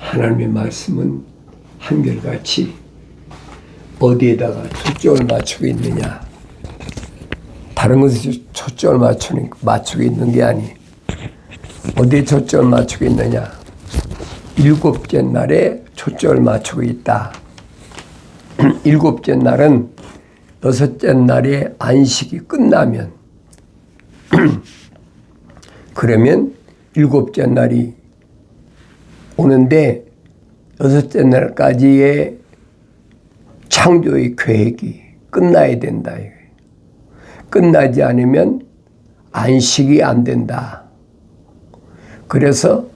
하나님의 말씀은 한결같이 어디에다가 초점을 맞추고 있느냐, 다른 것에 초점을 맞추고 있는 게 아니, 어디에 초점을 맞추고 있느냐, 일곱째 날에 초점을 맞추고 있다. 일곱째 날은 여섯째 날에 안식이 끝나면 그러면 일곱째 날이 오는데 여섯째 날까지의 창조의 계획이 끝나야 된다. 끝나지 않으면 안식이 안 된다. 그래서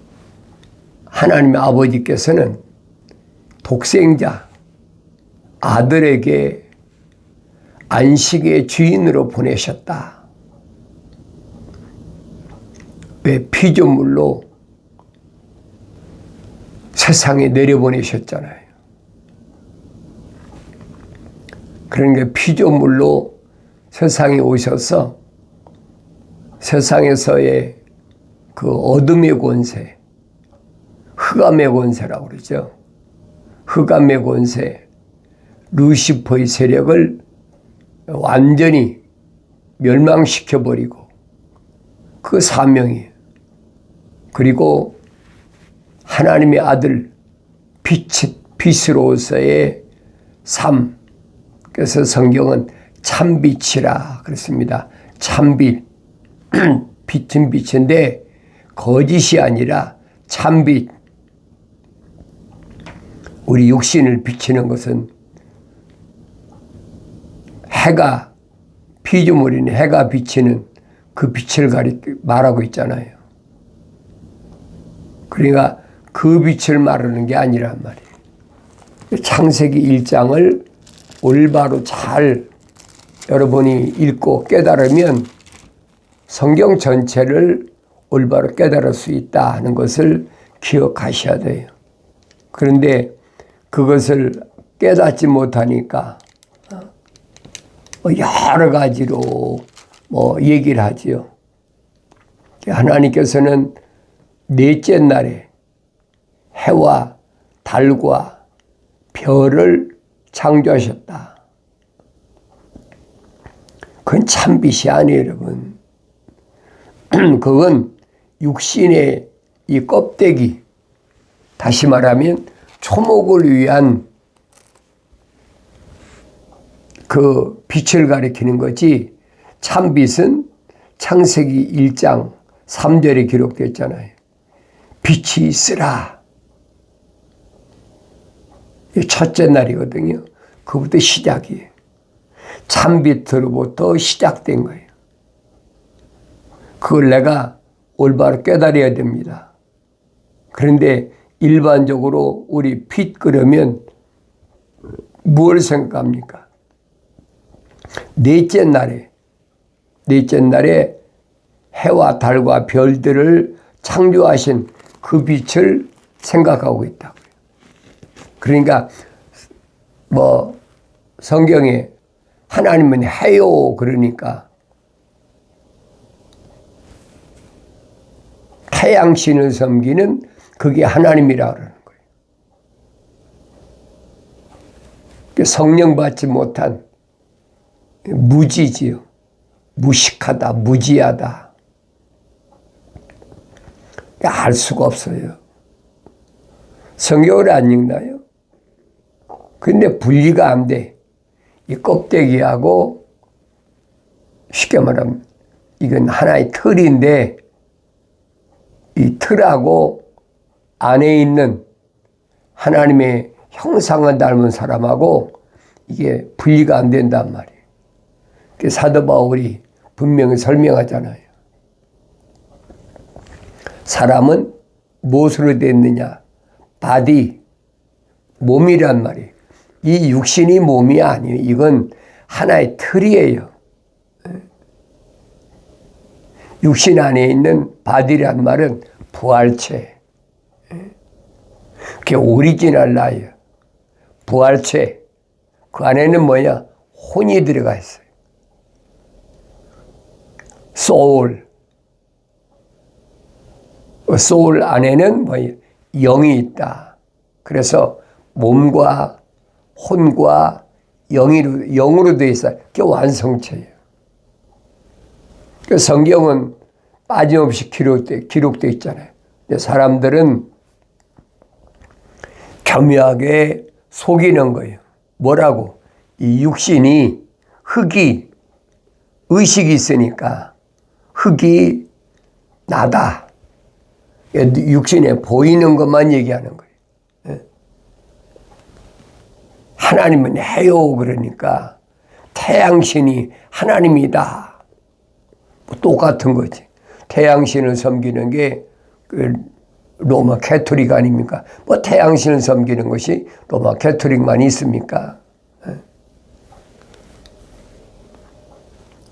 하나님의 아버지께서는 독생자 아들에게 안식의 주인으로 보내셨다. 왜? 피조물로 세상에 내려보내셨잖아요. 그러니까 피조물로 세상에 오셔서 세상에서의 그 어둠의 권세, 흑암의 권세라고 그러죠. 흑암의 권세, 루시퍼의 세력을 완전히 멸망시켜버리고 그 사명이에요. 그리고 하나님의 아들 빛으로서의 삶, 그래서 성경은 참빛이라 그랬습니다. 참빛, 빛은 빛인데 거짓이 아니라 참빛. 우리 육신을 비치는 것은 해가, 피조물인 해가 비치는 그 빛을 말하고 있잖아요. 그러니까 그 빛을 말하는 게 아니란 말이에요. 창세기 1장을 올바로 잘 여러분이 읽고 깨달으면 성경 전체를 올바로 깨달을 수 있다 하는 것을 기억하셔야 돼요. 그런데 그것을 깨닫지 못하니까 여러 가지로 얘기를 하지요. 하나님께서는 넷째 날에 해와 달과 별을 창조하셨다. 그건 참빛이 아니에요, 여러분. 그건 육신의 이 껍데기, 다시 말하면 초목을 위한 그 빛을 가리키는 거지, 참빛은 창세기 1장 3절에 기록되어 있잖아요. 빛이 있으라. 첫째 날이거든요. 그부터 시작이에요. 참빛으로부터 시작된 거예요. 그걸 내가 올바로 깨달아야 됩니다. 그런데 일반적으로 우리 빛 그러면 뭘 생각합니까? 넷째 날에 해와 달과 별들을 창조하신 그 빛을 생각하고 있다고요. 그러니까 성경에 하나님은 해요 그러니까 태양신을 섬기는 그게 하나님이라 그러는 거예요. 성령 받지 못한 무지지요. 무식하다, 무지하다. 알 수가 없어요. 성경을 안 읽나요? 근데 분리가 안 돼. 이 껍데기하고 쉽게 말하면 이건 하나의 틀인데 이 틀하고 안에 있는 하나님의 형상을 닮은 사람하고 이게 분리가 안 된단 말이에요. 사도 바울이 분명히 설명하잖아요. 사람은 무엇으로 됐느냐? 바디, 몸이란 말이에요. 이 육신이 몸이 아니에요. 이건 하나의 틀이에요. 육신 안에 있는 바디란 말은 부활체. 그게 오리지널 나예요. 부활체. 그 안에는 뭐냐? 혼이 들어가 있어요. 소울. 소울 안에는 뭐예요? 영이 있다. 그래서 몸과 혼과 영으로 되어 있어요. 그게 완성체예요. 그 성경은 빠짐없이 기록되어 있잖아요. 근데 사람들은 교묘하게 속이는 거예요. 뭐라고? 이 육신이 흙이 의식이 있으니까 흙이 나다. 육신에 보이는 것만 얘기하는 거예요. 하나님은 해요. 그러니까 태양신이 하나님이다. 똑같은 거지. 태양신을 섬기는 게 그 로마 캐토릭 아닙니까? 뭐 태양신을 섬기는 것이 로마 캐토릭만 있습니까?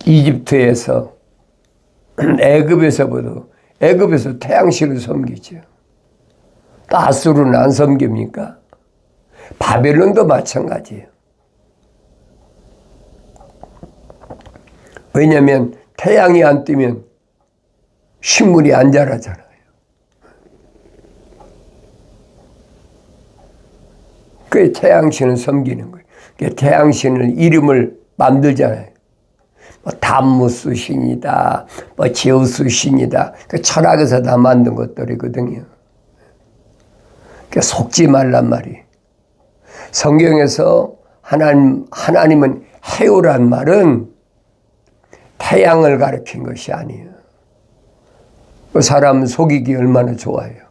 이집트에서 애굽에서 태양신을 섬기죠. 또 아수르는 안 섬깁니까? 바벨론도 마찬가지예요. 왜냐하면 태양이 안 뜨면 식물이 안 자라잖아요. 그게 태양신을 섬기는 거예요. 태양신을 이름을 만들잖아요. 뭐 담무스 신이다, 뭐 제우스 신이다. 그 철학에서 다 만든 것들이거든요. 그러니까 속지 말란 말이에요. 성경에서 하나님은 해요란 말은 태양을 가리킨 것이 아니에요. 그 사람 속이기 얼마나 좋아요.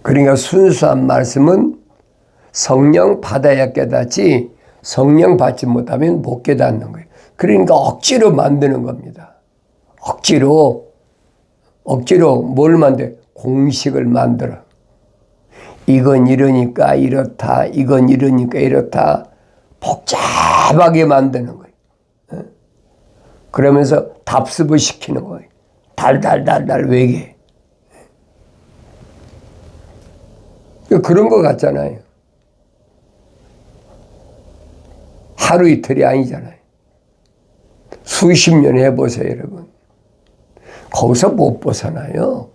그러니까 순수한 말씀은 성령 받아야 깨닫지 성령 받지 못하면 못 깨닫는 거예요. 그러니까 억지로 만드는 겁니다. 억지로 뭘 만들어? 공식을 만들어. 이건 이러니까 이렇다. 이건 이러니까 이렇다. 복잡하게 만드는 거예요. 그러면서 답습을 시키는 거예요. 달달달달 외계. 그런 거 같잖아요. 하루 이틀이 아니잖아요. 수십 년 해보세요, 여러분. 거기서 못 벗어나요.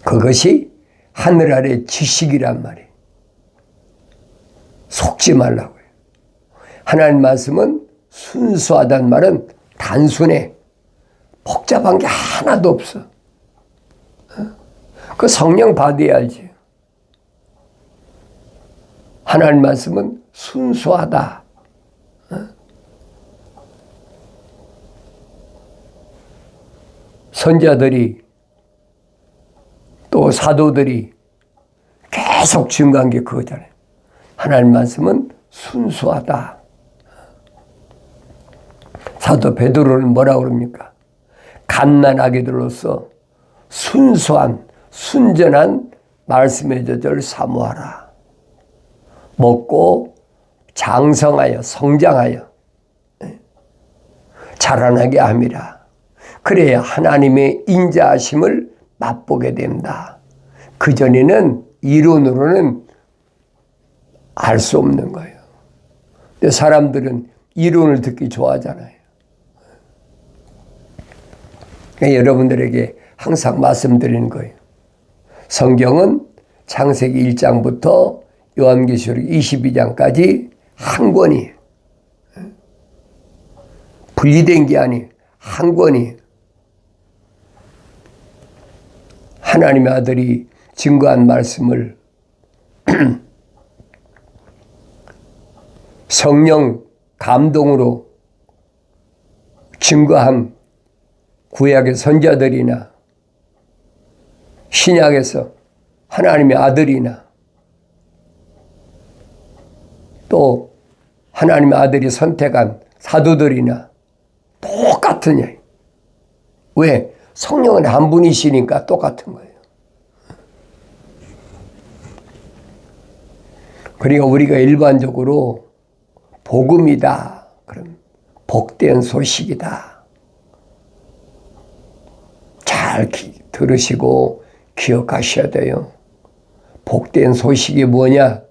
그것이 하늘 아래 지식이란 말이에요. 속지 말라고요. 하나님 말씀은 순수하다는 말은 단순해. 복잡한 게 하나도 없어. 그 성령 받아야지. 하나님 말씀은 순수하다. 선자들이 또 사도들이 계속 증거한 게 그거잖아요. 하나님 말씀은 순수하다. 사도 베드로는 뭐라고 그럽니까? 갓난아기들로서 순수한 순전한 말씀의 젖을 사모하라. 먹고 장성하여 성장하여 자라나게 함이라. 그래야 하나님의 인자하심을 맛보게 된다. 그전에는 이론으로는 알 수 없는 거예요. 근데 사람들은 이론을 듣기 좋아하잖아요. 그러니까 여러분들에게 항상 말씀드리는 거예요. 성경은 창세기 1장부터 요한계시록 22장까지 한 권이에요. 분리된 게 아니에요. 한 권이에요. 하나님의 아들이 증거한 말씀을 성령 감동으로 증거한 구약의 선자들이나 신약에서 하나님의 아들이나 또 하나님의 아들이 선택한 사도들이나 똑같은 일. 왜? 성령은 한 분이시니까 똑같은 거예요. 그러니까 우리가 일반적으로 복음이다. 그럼 복된 소식이다. 잘 들으시고 기억하셔야 돼요. 복된 소식이 뭐냐?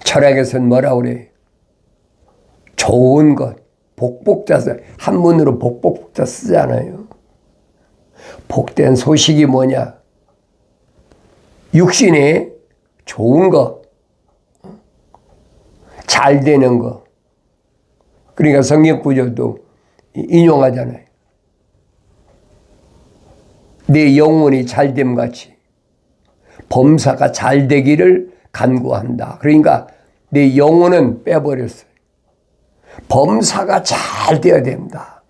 철학에서는 뭐라고 그래요? 좋은 것, 복복자, 한문으로 복복자 쓰잖아요. 복된 소식이 뭐냐? 육신에 좋은 거, 잘 되는 거. 그러니까 성경 구절도 인용하잖아요. 내 영혼이 잘됨 같이 범사가 잘 되기를 간구한다. 그러니까 내 영혼은 빼버렸어요. 범사가 잘 되어야 된다.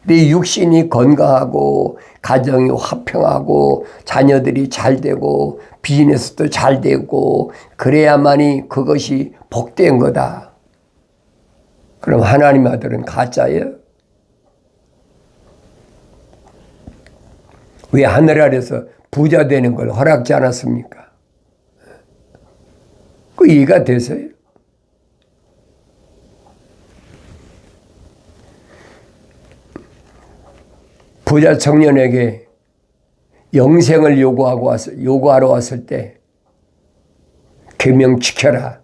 내 육신이 건강하고 가정이 화평하고 자녀들이 잘 되고 비즈니스도 잘 되고 그래야만이 그것이 복된 거다. 그럼 하나님 아들은 가짜예요? 왜 하늘 아래서 부자 되는 걸 허락지 않았습니까? 그 이해가 되세요? 부자 청년에게 영생을 요구하러 왔을 때 계명 지켜라.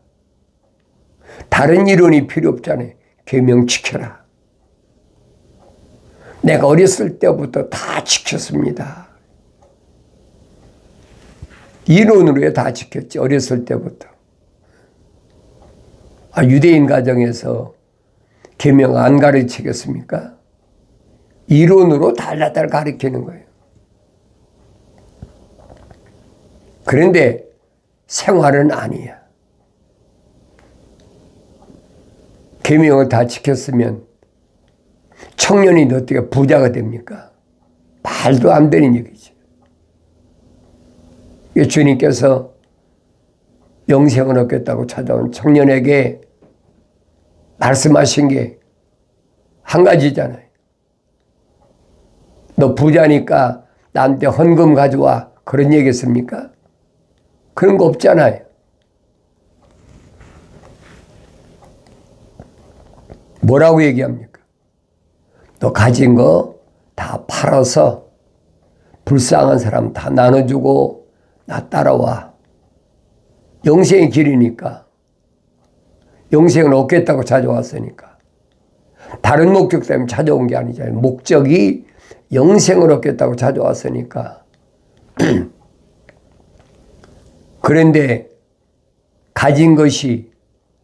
다른 이론이 필요 없잖아요. 계명 지켜라. 내가 어렸을 때부터 다 지켰습니다. 이론으로 다 지켰지. 어렸을 때부터. 유대인 가정에서 계명 안 가르치겠습니까? 이론으로 달달달 가르치는 거예요. 그런데 생활은 아니야. 계명을 다 지켰으면 청년이 어떻게 부자가 됩니까? 말도 안 되는 얘기지. 주님께서 영생을 얻겠다고 찾아온 청년에게 말씀하신 게 한 가지잖아요. 너 부자니까 나한테 헌금 가져와. 그런 얘기했습니까? 그런 거 없잖아요. 뭐라고 얘기합니까? 너 가진 거 다 팔아서 불쌍한 사람 다 나눠주고 나 따라와. 영생의 길이니까. 영생을 얻겠다고 찾아왔으니까. 다른 목적 때문에 찾아온 게 아니잖아요. 목적이 영생을 얻겠다고 찾아왔으니까. 그런데 가진 것이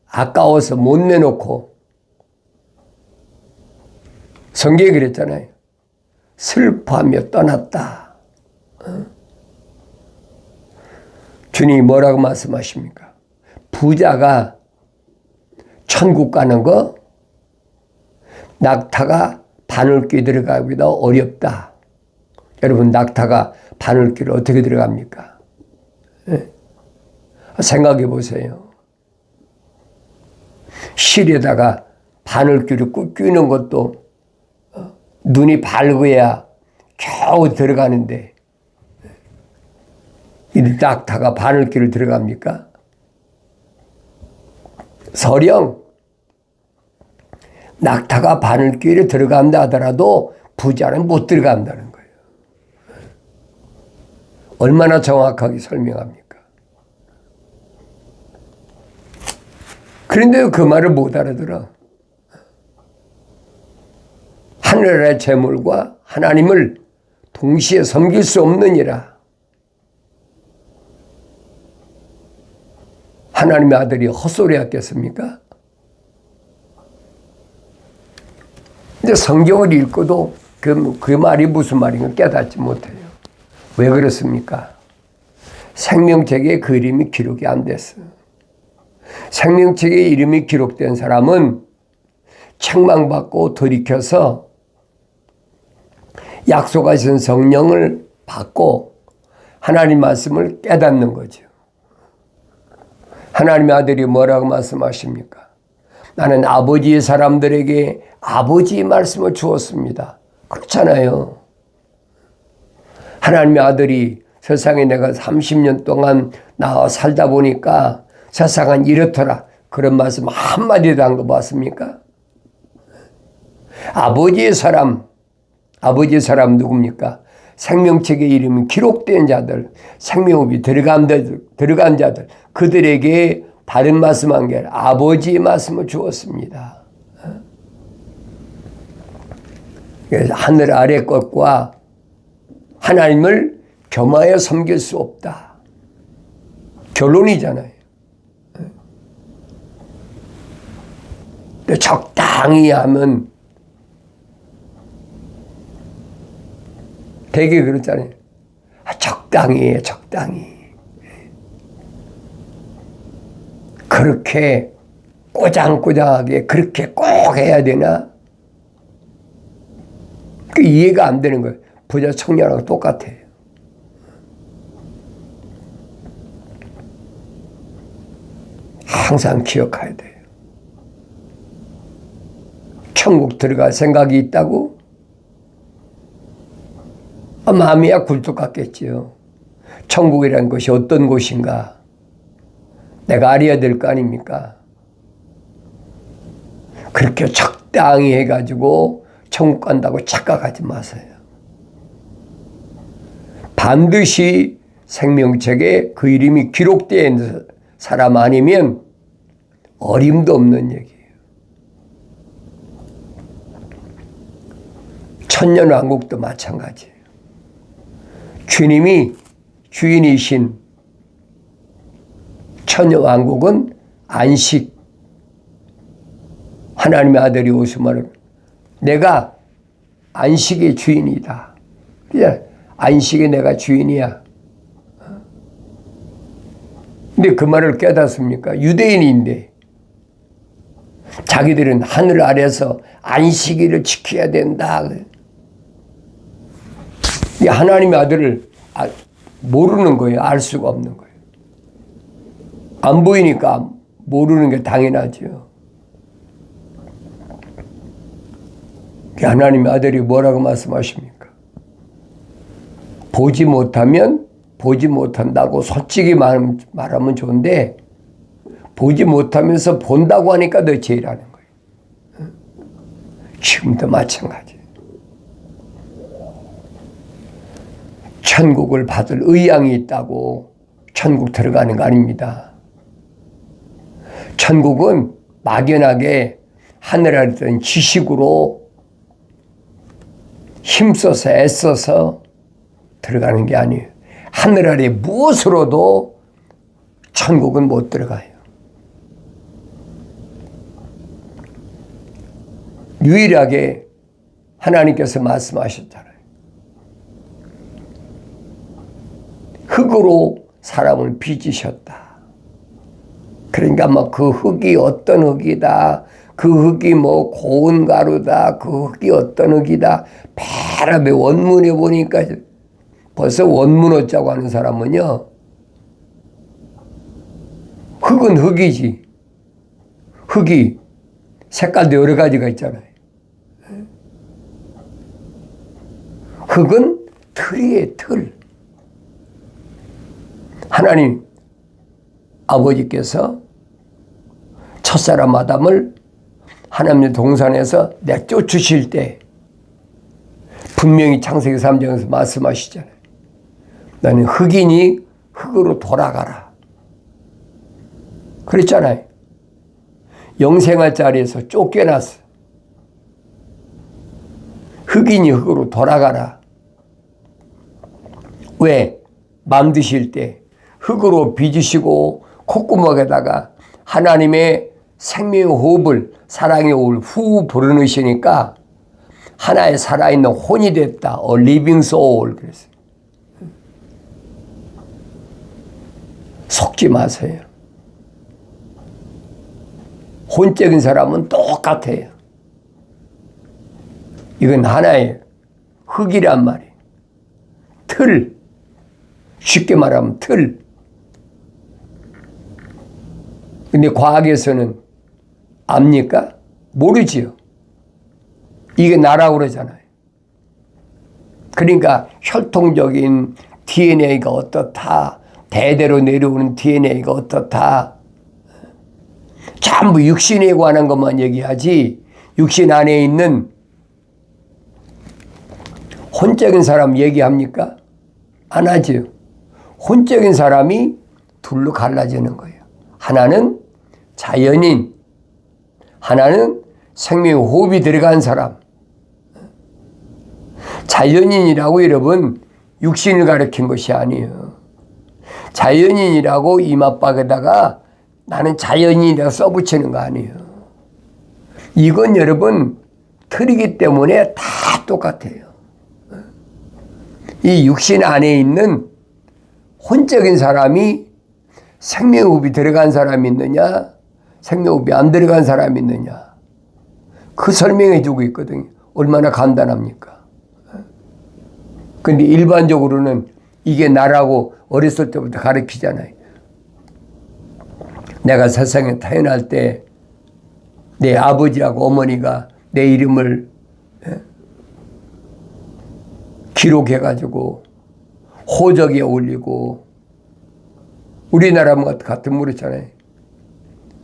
아까워서 못 내놓고 성경에 그랬잖아요. 슬퍼하며 떠났다. 주님이 뭐라고 말씀하십니까? 부자가 천국 가는 거 낙타가 바늘귀 들어가기보다 어렵다. 여러분 낙타가 바늘귀를 어떻게 들어갑니까? 생각해 보세요. 실에다가 바늘귀를 꾹 끼는 것도 눈이 밝어야 겨우 들어가는데 이 낙타가 바늘귀를 들어갑니까? 설령 낙타가 바늘귀를 들어간다 하더라도 부자는 못 들어간다는 거예요. 얼마나 정확하게 설명합니까? 그런데 그 말을 못 알아들어. 하늘의 재물과 하나님을 동시에 섬길 수 없느니라. 하나님의 아들이 헛소리 했겠습니까? 근데 성경을 읽고도 그 말이 무슨 말인가 깨닫지 못해요. 왜 그렇습니까? 생명책에 그 이름이 기록이 안 됐어요. 생명책에 이름이 기록된 사람은 책망받고 돌이켜서 약속하신 성령을 받고 하나님 말씀을 깨닫는 거죠. 하나님의 아들이 뭐라고 말씀하십니까? 나는 아버지의 사람들에게 아버지의 말씀을 주었습니다. 그렇잖아요. 하나님의 아들이 세상에 내가 30년 동안 나와 살다 보니까 세상은 이렇더라. 그런 말씀 한마디도 안 해봤습니까? 아버지의 사람 누굽니까? 생명책의 이름이 기록된 자들, 생명업이 들어간 자들, 그들에게 다른 말씀한 게 아니라 아버지의 말씀을 주었습니다. 그래서 하늘 아래 것과 하나님을 겸하여 섬길 수 없다. 결론이잖아요. 적당히 하면 되게 그렇잖아요. 적당히 해, 적당히. 그렇게 꼬장꼬장하게 그렇게 꼭 해야 되나? 그 이해가 안 되는 거예요. 부자 청년하고 똑같아요. 항상 기억해야 돼요. 천국 들어갈 생각이 있다고? 마음이야 굴뚝 같겠지요. 천국이라는 것이 어떤 곳인가? 내가 알아야 될 거 아닙니까? 그렇게 적당히 해가지고 천국 간다고 착각하지 마세요. 반드시 생명책에 그 이름이 기록되어 있는 사람 아니면 어림도 없는 얘기예요. 천년왕국도 마찬가지예요. 주님이 주인이신 천년왕국은 안식. 하나님의 아들이 오시면 내가 안식의 주인이다. 안식의 내가 주인이야. 근데 그 말을 깨닫습니까? 유대인인데 자기들은 하늘 아래서 안식일을 지켜야 된다. 하나님의 아들을 모르는 거예요. 알 수가 없는 거예요. 안 보이니까 모르는 게 당연하죠. 하나님의 아들이 뭐라고 말씀하십니까? 보지 못하면 보지 못한다고 솔직히 말하면 좋은데 보지 못하면서 본다고 하니까 더 제일하는 거예요. 지금도 마찬가지. 천국을 받을 의향이 있다고 천국 들어가는 거 아닙니다. 천국은 막연하게 하늘 아래 있던 지식으로 힘써서 애써서 들어가는 게 아니에요. 하늘 아래 무엇으로도 천국은 못 들어가요. 유일하게 하나님께서 말씀하셨잖아요. 흙으로 사람을 빚으셨다. 그러니까 뭐 그 흙이 어떤 흙이다. 그 흙이 뭐 고운 가루다. 그 흙이 어떤 흙이다. 바람에 원문에 보니까 벌써 원문어자고 하는 사람은요. 흙은 흙이지. 흙이 색깔도 여러 가지가 있잖아요. 흙은 틀이에요, 틀. 하나님 아버지께서 첫사람 아담을 하나님의 동산에서 내쫓으실 때 분명히 창세기 3장에서 말씀하시잖아요. 나는 흙이니 흙으로 돌아가라. 그랬잖아요. 영생할 자리에서 쫓겨났어. 흙이니 흙으로 돌아가라. 왜? 만드실 때 흙으로 빚으시고 콧구멍에다가 하나님의 생명의 호흡을 사랑의 호흡을 후 불어넣으시니까 하나의 살아있는 혼이 됐다. A living soul. 그랬어요. 속지 마세요. 혼적인 사람은 똑같아요. 이건 하나의 흙이란 말이에요. 틀. 쉽게 말하면 틀. 근데 과학에서는 압니까? 모르지요. 이게 나라고 그러잖아요. 그러니까 혈통적인 DNA가 어떻다. 대대로 내려오는 DNA가 어떻다. 전부 육신에 관한 것만 얘기하지 육신 안에 있는 혼적인 사람 얘기합니까? 안 하죠. 혼적인 사람이 둘로 갈라지는 거예요. 하나는 자연인, 하나는 생명의 호흡이 들어간 사람. 자연인이라고 여러분 육신을 가리킨 것이 아니에요. 자연인이라고 이마박에다가 나는 자연인이라고 써붙이는 거 아니에요. 이건 여러분 틀이기 때문에 다 똑같아요. 이 육신 안에 있는 혼적인 사람이 생명호흡이 들어간 사람이 있느냐, 생명호흡이 안 들어간 사람이 있느냐, 그 설명해 주고 있거든요. 얼마나 간단합니까? 근데 일반적으로는 이게 나라고 어렸을 때부터 가르치잖아요. 내가 세상에 태어날 때 내 아버지하고 어머니가 내 이름을 기록해가지고 호적에 올리고, 우리나라 같은 모르잖아요.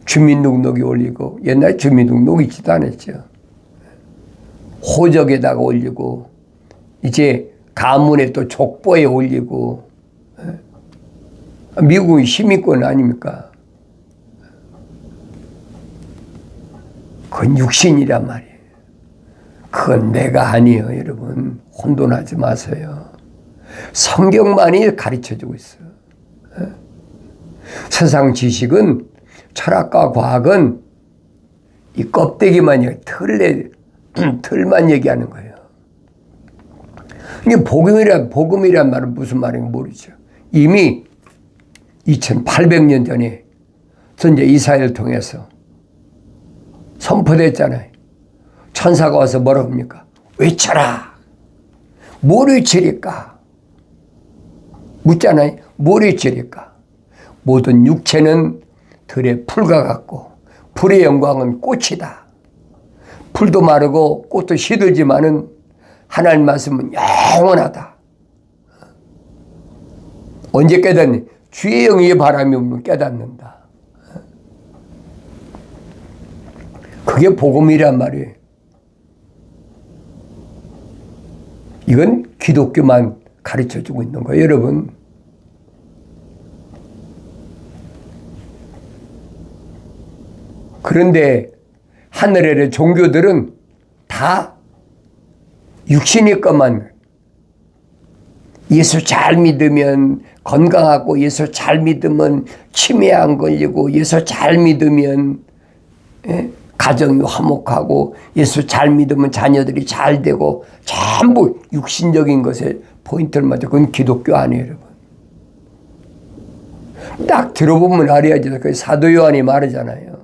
주민등록에 올리고, 옛날에 주민등록 있지도 않았죠. 호적에다가 올리고, 이제 가문에 또 족보에 올리고. 미국은 시민권 아닙니까? 그건 육신이란 말이에요. 그건 내가 아니에요, 여러분. 혼돈하지 마세요. 성경만이 가르쳐주고 있어요. 세상 지식은, 철학과 과학은 이 껍데기만, 틀만 얘기하는 거예요. 이게 복음이란 말은 무슨 말인지 모르죠. 이미 2800년 전에 선제 이사야를 통해서 선포됐잖아요. 천사가 와서 뭐라 합니까? 외쳐라. 뭘 외치리까? 묻잖아요. 뭘 외치리까? 모든 육체는 들의 풀과 같고 풀의 영광은 꽃이다. 풀도 마르고 꽃도 시들지만은 하나님 말씀은 영원하다. 언제 깨닫니? 주의 영의 바람이 불면 깨닫는다. 그게 복음이란 말이에요. 이건 기독교만 가르쳐주고 있는 거예요, 여러분. 그런데 하늘의 종교들은 다 육신의 것만, 예수 잘 믿으면 건강하고, 예수 잘 믿으면 치매 안 걸리고, 예수 잘 믿으면 가정이 화목하고, 예수 잘 믿으면 자녀들이 잘 되고, 전부 육신적인 것에 포인트를 맞춰. 그건 기독교 아니에요, 여러분. 딱 들어보면 알아야지. 그 사도 요한이 말하잖아요.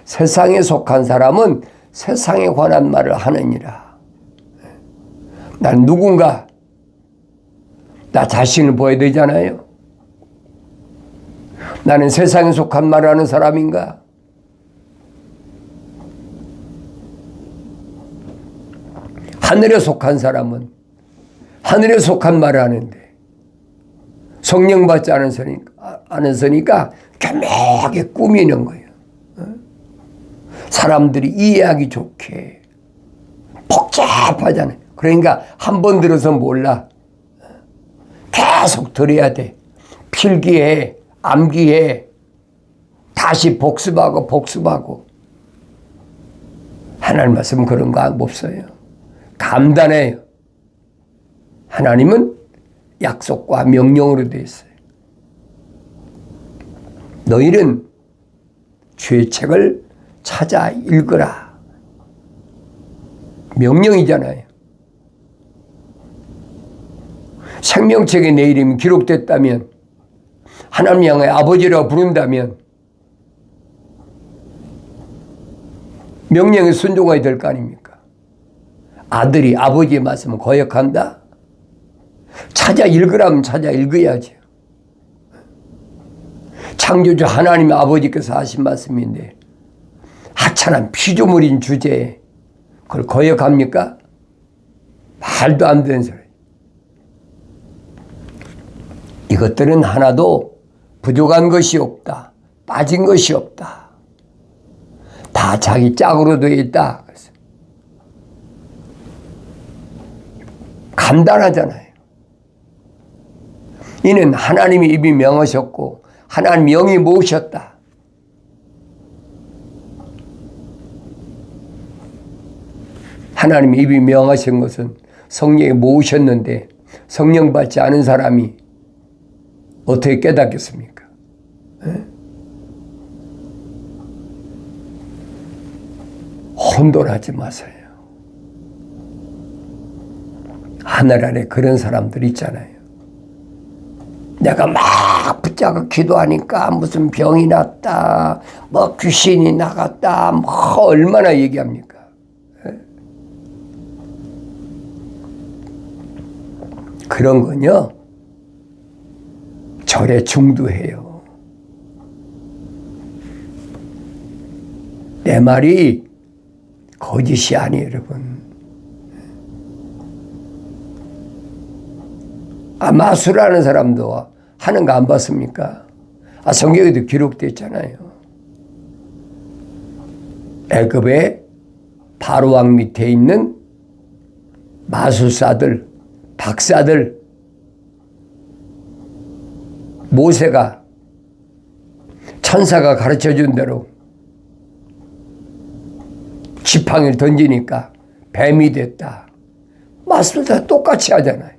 세상에 속한 사람은 세상에 관한 말을 하느니라. 난 누군가, 나 자신을 보여야 되잖아요. 나는 세상에 속한 말을 하는 사람인가? 하늘에 속한 사람은 하늘에 속한 말을 하는데, 성령 받지 않았으니까 교묘하게 꾸미는 거예요. 사람들이 이해하기 좋게. 복잡하잖아요. 그러니까 한 번 들어서 몰라. 계속 들어야 돼. 필기해, 암기해, 다시 복습하고. 하나님 말씀은 그런 거 없어요. 간단해요. 하나님은 약속과 명령으로 되어 있어요. 너희는 주의 책을 찾아 읽으라. 명령이잖아요. 생명책에 내 이름이 기록됐다면, 하나님 향해 아버지라고 부른다면 명령에 순종해야 될 거 아닙니까? 아들이 아버지의 말씀을 거역한다? 찾아 읽으라면 찾아 읽어야죠. 창조주 하나님 아버지께서 하신 말씀인데, 하찮은 피조물인 주제에 그걸 거역합니까? 말도 안 되는 소리. 이것들은 하나도 부족한 것이 없다. 빠진 것이 없다. 다 자기 짝으로 되어 있다. 간단하잖아요. 이는 하나님이 입이 명하셨고 하나님 영이 모으셨다. 하나님이 입이 명하신 것은 성령에 모으셨는데 성령 받지 않은 사람이 어떻게 깨닫겠습니까? 혼돈하지 마세요. 하늘 아래 그런 사람들 있잖아요. 내가 막 붙잡고 기도하니까 무슨 병이 났다, 뭐 귀신이 나갔다, 뭐 얼마나 얘기합니까? 그런 건요, 절에 중두해요. 내 말이 거짓이 아니에요, 여러분. 마술하는 사람도 하는 거 안 봤습니까? 성경에도 기록되어 있잖아요. 애굽의 바로 왕 밑에 있는 마술사들, 박사들, 모세가 천사가 가르쳐준 대로 지팡이를 던지니까 뱀이 됐다. 마술사 똑같이 하잖아요.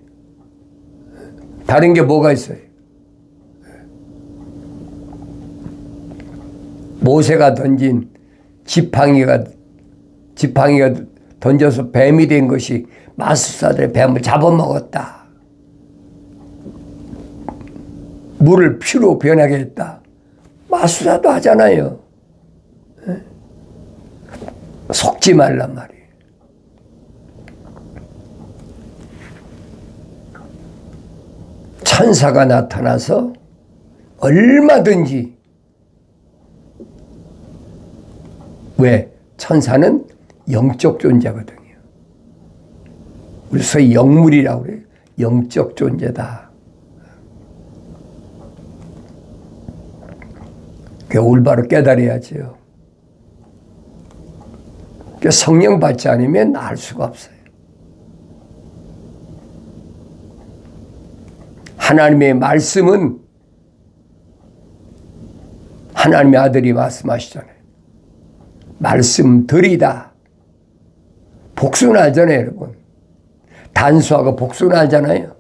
다른 게 뭐가 있어요? 모세가 던진 지팡이가 던져서 뱀이 된 것이 마술사들의 뱀을 잡아먹었다. 물을 피로 변하게 했다. 마술사도 하잖아요. 속지 말란 말이에요. 천사가 나타나서 얼마든지, 왜? 천사는 영적 존재거든요. 우리 소위 영물이라고 그래요. 영적 존재다. 그게 올바로 깨달아야죠. 성령 받지 않으면 알 수가 없어요. 하나님의 말씀은 하나님의 아들이 말씀하시잖아요. 말씀들이다. 복수는 알잖아요, 여러분. 단수하고 복수는 알잖아요.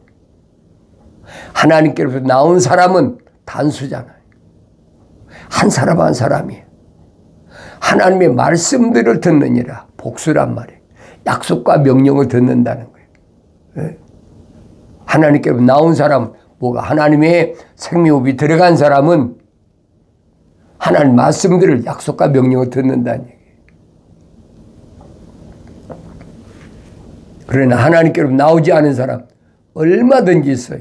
하나님께로부터 나온 사람은 단수잖아요. 한 사람 한 사람이에요. 하나님의 말씀들을 듣느니라. 복수란 말이에요. 약속과 명령을 듣는다는 거예요. 하나님께로 나온 사람, 뭐가 하나님의 생명호흡이 들어간 사람은 하나님 말씀들을, 약속과 명령을 듣는다는 얘기예요. 그러나 하나님께로 나오지 않은 사람 얼마든지 있어요.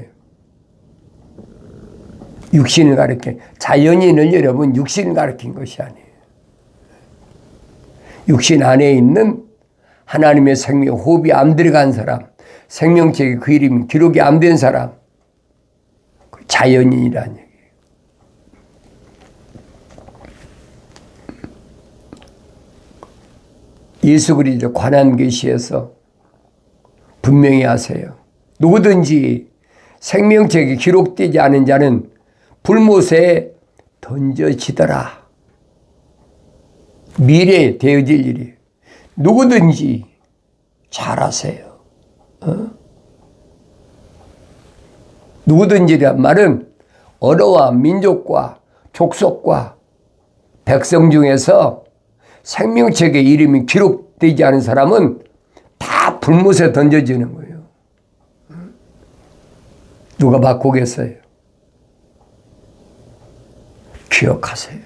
육신을 가리킨, 자연인을 여러분 육신을 가리킨 것이 아니에요. 육신 안에 있는 하나님의 생명 호흡이 안 들어간 사람, 생명책에 그 이름이 기록이 안 된 사람, 자연인이라는 얘기예요. 예수 그리스도 관한계시에서 분명히 하세요. 누구든지 생명책에 기록되지 않은 자는 불못에 던져지더라. 미래에 되어질 일이. 누구든지 잘하세요. 누구든지란 말은 언어와 민족과 족속과 백성 중에서 생명책에 이름이 기록되지 않은 사람은 다 불못에 던져지는 거예요. 누가 바꾸겠어요? 기억하세요.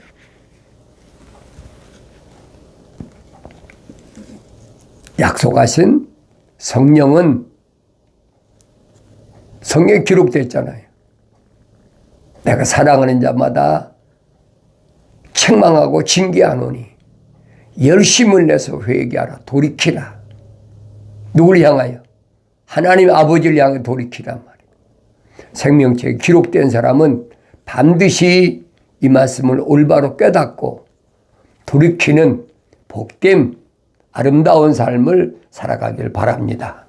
약속하신 성령은 성경에 기록됐잖아요. 내가 사랑하는 자마다 책망하고 징계하노니 열심을 내서 회개하라. 돌이키라. 누구를 향하여? 하나님 아버지를 향해 돌이키란 말이에요. 생명책에 기록된 사람은 반드시 이 말씀을 올바로 깨닫고 돌이키는 복된 아름다운 삶을 살아가길 바랍니다.